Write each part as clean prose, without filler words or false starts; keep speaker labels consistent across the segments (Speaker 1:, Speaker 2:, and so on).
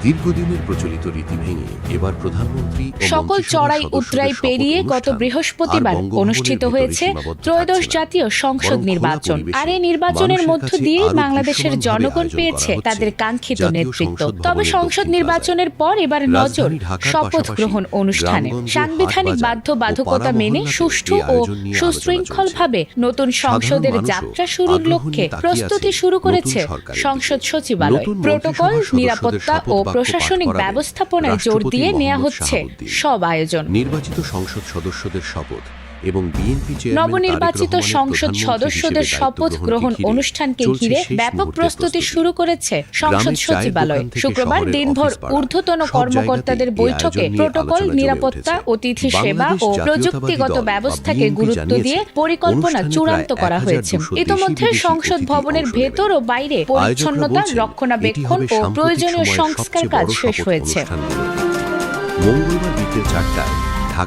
Speaker 1: দীর্ঘদিনের প্রচলিত রীতি ভেঙে এবার প্রধানমন্ত্রী
Speaker 2: সকল চড়াই উতরাই পেরিয়ে গত বৃহস্পতিবার অনুষ্ঠিত হয়েছে ত্রয়োদশ জাতীয় সংসদ নির্বাচন। আর এই নির্বাচনের মধ্য দিয়েই বাংলাদেশের জনগণ পেয়েছে তাদের কাঙ্ক্ষিত নেতৃত্ব। তবে সংসদ নির্বাচনের পর এবার নজর শপথ গ্রহণ অনুষ্ঠানে। সাংবিধানিক বাধ্যবাধকতা মেনে সুষ্ঠু ও সুশৃঙ্খলভাবে নতুন সংসদের যাত্রা শুরুর লক্ষ্যে প্রস্তুতি শুরু করেছে সংসদ সচিবালয়। প্রোটোকল, নিরাপত্তা ও প্রশাসনিক ব্যবস্থাপনায় জোর দিয়ে নেওয়া হচ্ছে সব আয়োজন।
Speaker 1: নির্বাচিত সংসদ সদস্যদের শপথ এবং বিএনপি
Speaker 2: নবনির্বাচিত সংসদ সদস্যদের শপথ গ্রহণ অনুষ্ঠানকে ঘিরে ব্যাপক প্রস্তুতি শুরু করেছে সংসদ সচিবালয়। শুক্রবার দিনভর ঊর্ধ্বতন কর্মকর্তাদের বৈঠকে প্রোটোকল, নিরাপত্তা, অতিথি সেবা ও প্রযুক্তিগত ব্যবস্থাকে গুরুত্ব দিয়ে পরিকল্পনা চূড়ান্ত করা হয়েছে। ইতোমধ্যে সংসদ ভবনের ভেতর ও বাইরে পরিচ্ছন্নতা, রক্ষণাবেক্ষণ ও প্রয়োজনীয় সংস্কার কাজ শেষ হয়েছে।
Speaker 1: মঙ্গলবার বিকেল 4টায়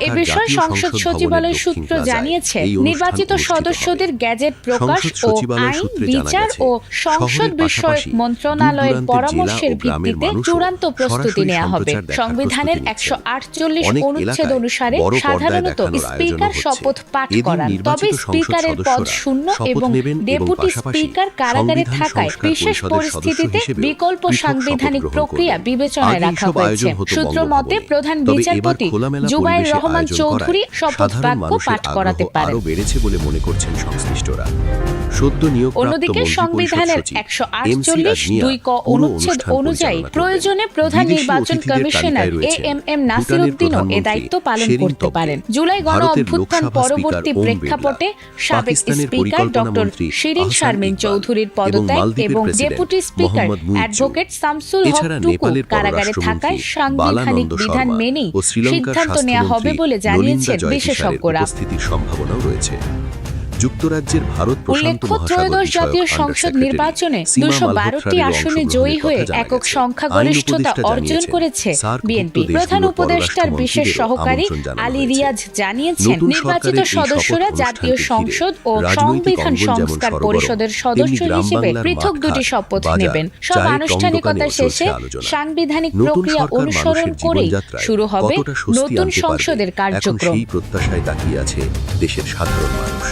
Speaker 2: এ বিষয়ে সংসদ সচিবালয় সূত্র জানিয়েছে, নির্বাচিত সদস্যদের গ্যাজেট প্রকাশ ও আইন, বিচার ও সংসদ বিষয়ক মন্ত্রণালয়ের পরামর্শের ভিত্তিতে চূড়ান্ত প্রস্তুতি নেওয়া হবে। সংবিধানের 148 অনুচ্ছেদ অনুসারে সাধারণত স্পিকার শপথ পাঠ করান, তবে স্পিকারের পদ শূন্য এবং ডেপুটি স্পিকার কারাগারে থাকায় বিশেষ পরিস্থিতিতে বিকল্প সাংবিধানিক প্রক্রিয়া বিবেচনায় রাখা হয়েছে। সূত্র মতে প্রধান বিচারপতি জুবায়ের রহমান চৌধুরী শপথ বাক্য পাঠ করাতে পারেন।
Speaker 1: বেড়েছে বলে মনে করছেন সংশ্লিষ্টরা।
Speaker 2: অন্যদিকে সংবিধানের 148(2) ক অনুচ্ছেদ অনুযায়ী প্রয়োজনে প্রধান নির্বাচন কমিশনার এএমএম নাসির উদ্দিনও এ দায়িত্ব পালন করতে পারেন। জুলাই গণ অভ্যুত্থান পরবর্তী প্রেক্ষাপটে সাবেক স্পিকার ডক্টর শিরিন শারমিন চৌধুরীর পদত্যাগ এবং ডেপুটি স্পিকার অ্যাডভোকেট শামসুল হক টুকু কারাগারে থাকায় সাংবিধানিক বিধান মেনেই সিদ্ধান্ত নেওয়া হবে বলে জানিয়েছেন বিশেষজ্ঞরা।
Speaker 1: সম্ভাবনাও রয়েছে। যুক্তরাজ্যের ভারত প্রশান্ত
Speaker 2: উল্লেখ্য, ত্রয়োদশ জাতীয় সংসদ নির্বাচনে 212টি আসনে জয়ী হয়ে একক সংখ্যাগরিষ্ঠতা অর্জন করেছে বিএনপি। প্রধান উপদেষ্টার বিশেষ সহকারী আলী রিয়াজ জানিয়েছেন, নির্বাচিত সদস্যরা জাতীয় সংসদ ও সংবিধান সংস্কার পরিষদের সদস্য হিসেবে পৃথক দুটি শপথ নেবেন। সব আনুষ্ঠানিকতা শেষে সাংবিধানিক প্রক্রিয়া অনুসরণ করেই শুরু হবে নতুন সংসদের কার্যক্রম।
Speaker 1: এই প্রত্যাশায় তাকিয়ে আছে দেশের সাধারণ মানুষ।